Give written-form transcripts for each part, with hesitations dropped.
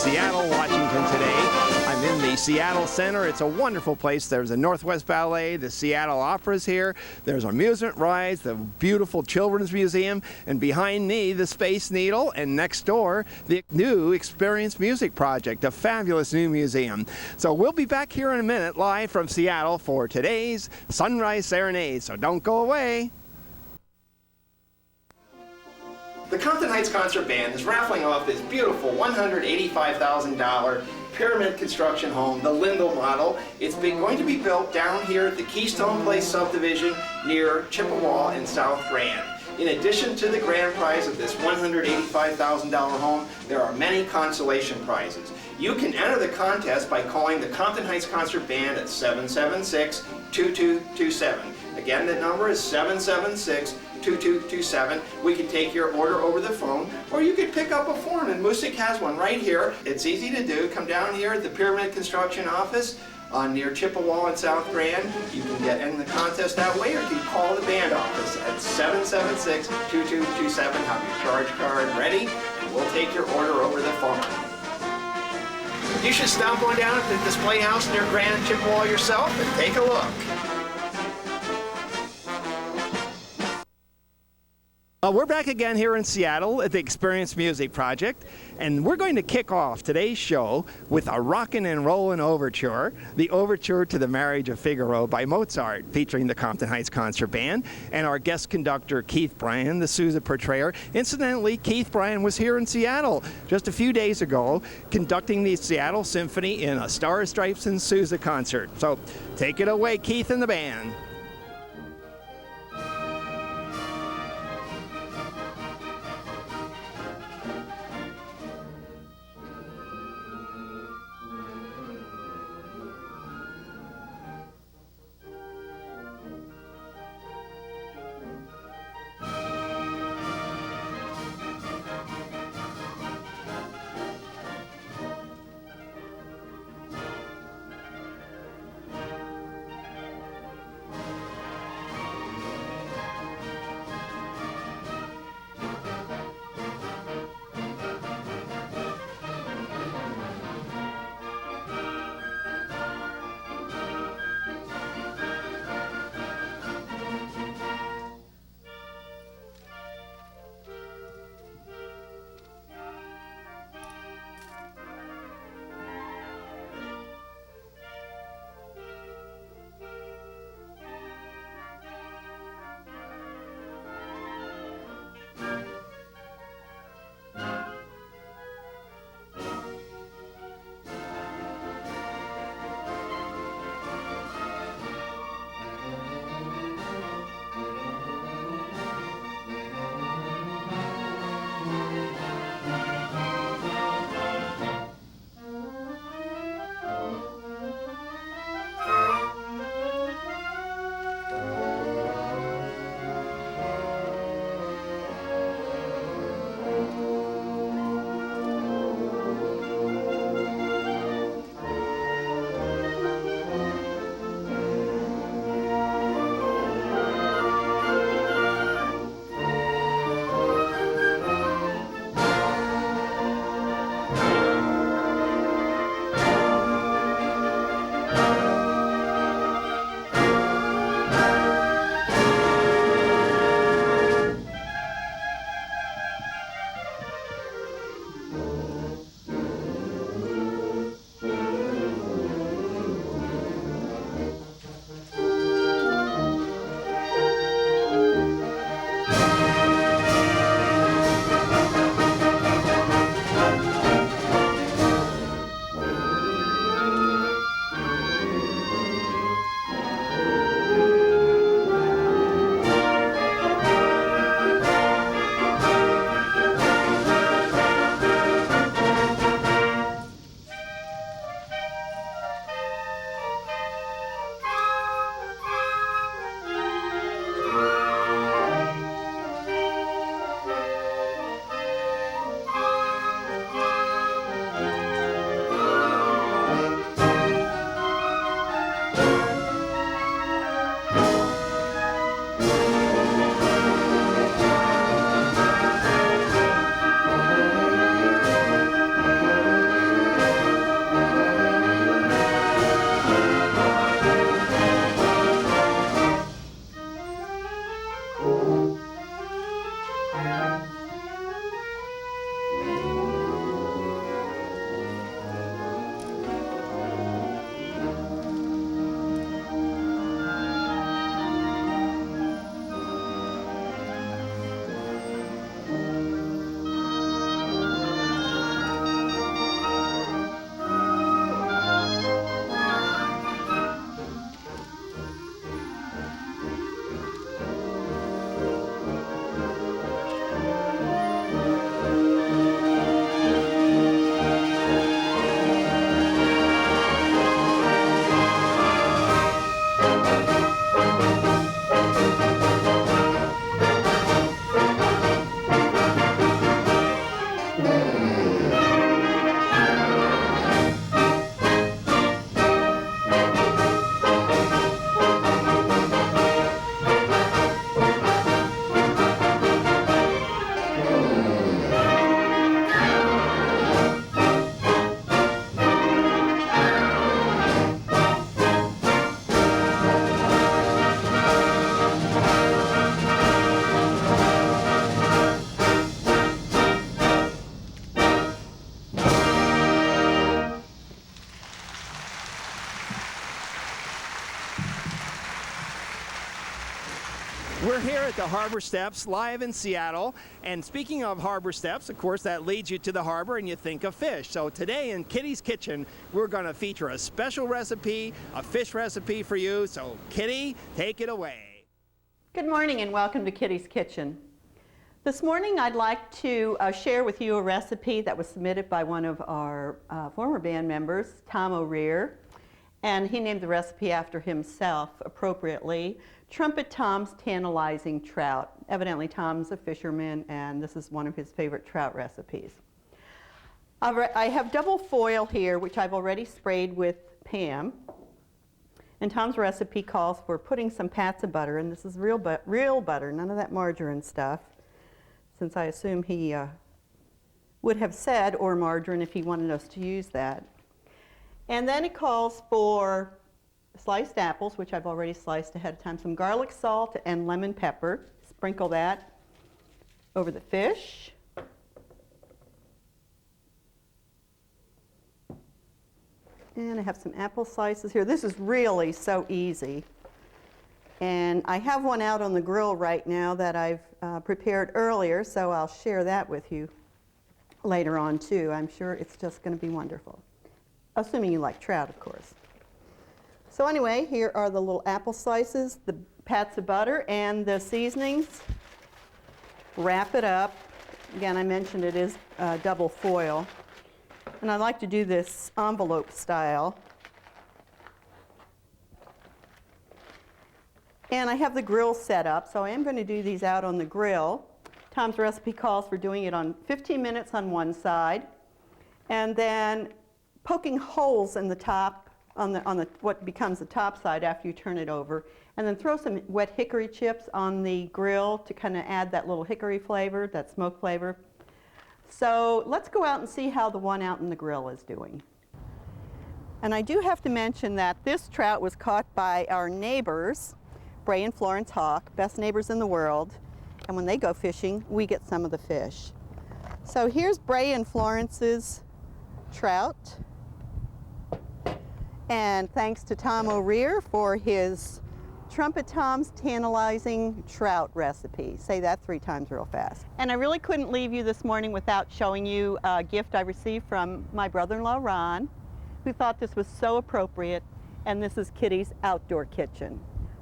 Seattle, Washington today. I'm in the Seattle Center. It's a wonderful place. There's the Northwest Ballet, the Seattle Opera's here. There's amusement rides, the beautiful Children's Museum, and behind me, the Space Needle, and next door, the new Experience Music Project, a fabulous new museum. So we'll be back here in a minute, live from Seattle for today's Sunday Serenades. So don't go away. The Compton Heights Concert Band is raffling off this beautiful $185,000 pyramid construction home, the Lindell model. It's going to be built down here at the Keystone Place subdivision near Chippewa and South Grand. In addition to the grand prize of this $185,000 home, there are many consolation prizes. You can enter the contest by calling the Compton Heights Concert Band at 776-2227. Again, that number is 776-2227. We can take your order over the phone, or you could pick up a form, and Moosic has one right here. It's easy to do. Come down here at the Pyramid Construction office near Chippewa and South Grand. You can get in the contest that way, or you can call the band office at 776-2227. Have your charge card ready, and we'll take your order over the phone. You should stop on down at the display house near Grand and Chippewa yourself and take a look. We're back again here in Seattle at the Experience Music Project, and we're going to kick off today's show with a rockin' and rollin' overture, the overture to the Marriage of Figaro by Mozart, featuring the Compton Heights Concert Band and our guest conductor Keith Brion, the Sousa portrayer. Incidentally, Keith Brion was here in Seattle just a few days ago conducting the Seattle Symphony in a Stars, Stripes and Sousa concert. So take it away, Keith and the band. here at the Harbor Steps, live in Seattle. And speaking of Harbor Steps, of course, that leads you to the harbor and you think of fish. So today in Kitty's Kitchen, we're going to feature a special recipe, a fish recipe for you. So Kitty, take it away. Good morning and welcome to Kitty's Kitchen. This morning I'd like to share with you a recipe that was submitted by one of our former band members, Tom O'Rear. And he named the recipe after himself appropriately. Trumpet Tom's Tantalizing Trout. Evidently Tom's a fisherman and this is one of his favorite trout recipes. I have double foil here, which I've already sprayed with Pam. And Tom's recipe calls for putting some pats of butter, and this is real butter, none of that margarine stuff, since I assume he would have said or margarine if he wanted us to use that. And then it calls for sliced apples, which I've already sliced ahead of time, some garlic salt and lemon pepper. Sprinkle that over the fish. And I have some apple slices here. This is really so easy. And I have one out on the grill right now that I've prepared earlier, so I'll share that with you later on too. I'm sure it's just going to be wonderful. Assuming you like trout, of course. So anyway, here are the little apple slices, the pats of butter, and the seasonings. Wrap it up. Again, I mentioned it is double foil. And I like to do this envelope style. And I have the grill set up, so I am going to do these out on the grill. Tom's recipe calls for doing it on 15 minutes on one side, and then poking holes in the top, on the what becomes the top side after you turn it over, and then throw some wet hickory chips on the grill to kind of add that little hickory flavor, that smoke flavor. So let's go out and see how the one out in the grill is doing. And I do have to mention that this trout was caught by our neighbors, Bray and Florence Hawk, best neighbors in the world, and when they go fishing, we get some of the fish. So here's Bray and Florence's trout. And thanks to Tom O'Rear for his Trumpet Tom's Tantalizing Trout recipe. Say that 3 times real fast. And I really couldn't leave you this morning without showing you a gift I received from my brother-in-law, Ron, who thought this was so appropriate, and this is Kitty's Outdoor Kitchen.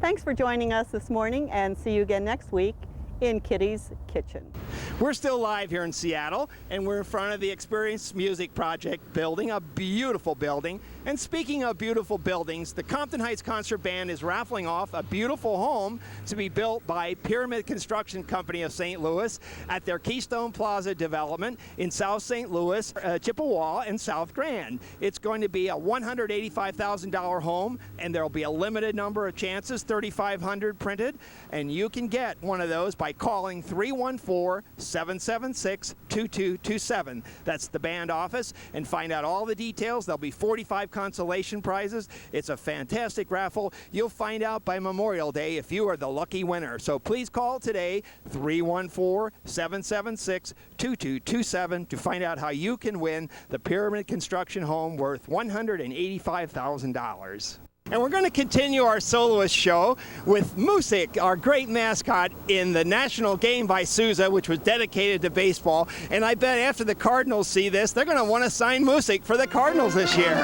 Thanks for joining us this morning, and see you again next week in Kitty's Kitchen. We're still live here in Seattle, and we're in front of the Experience Music Project building, a beautiful building. And speaking of beautiful buildings, the Compton Heights Concert Band is raffling off a beautiful home to be built by Pyramid Construction Company of St. Louis at their Keystone Plaza development in South St. Louis, Chippewa, and South Grand. It's going to be a $185,000 home, and there will be a limited number of chances, 3,500 printed, and you can get one of those by calling 314-776-2227. That's the band office, and find out all the details. There'll be 45 consolation prizes. It's a fantastic raffle. You'll find out by Memorial Day if you are the lucky winner. So please call today, 314-776-2227, to find out how you can win the Pyramid Construction home worth $185,000. And we're going to continue our soloist show with Moosic, our great mascot in the national game by Sousa, which was dedicated to baseball. And I bet after the Cardinals see this, they're going to want to sign Moosic for the Cardinals this year.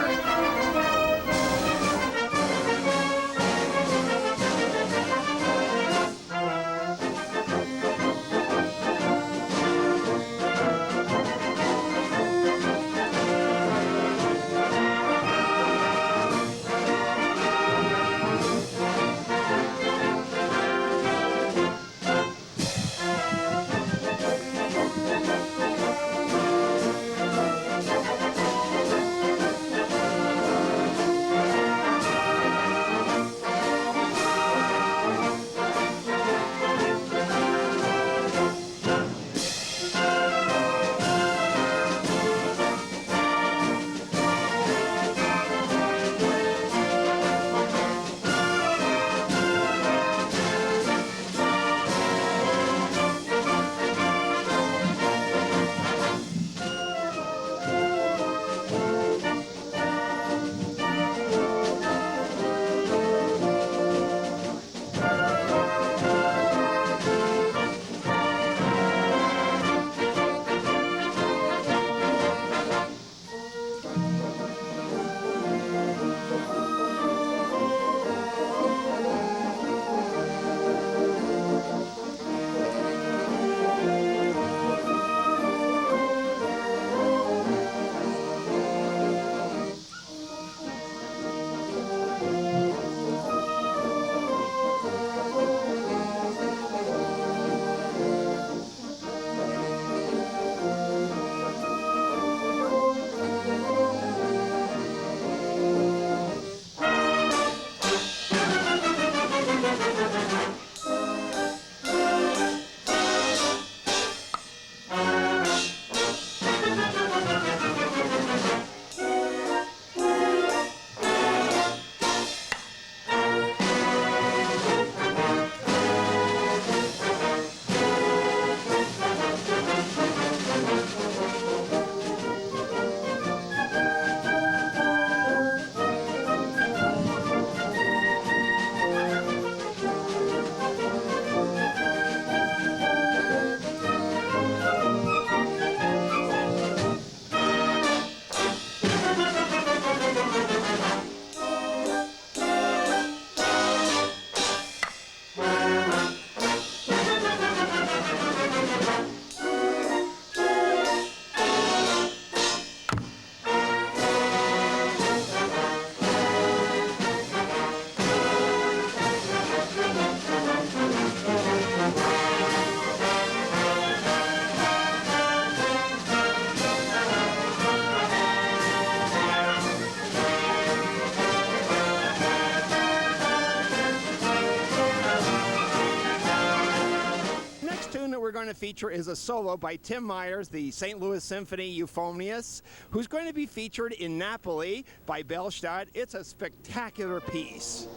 feature is a solo by Tim Myers, the St. Louis Symphony euphoniist, who's going to be featured in Napoli by Bellstadt. It's a spectacular piece.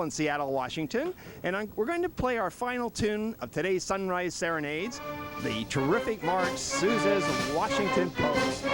In Seattle, Washington, and we're going to play our final tune of today's Sunday Serenades, the terrific march, Sousa's Washington Post.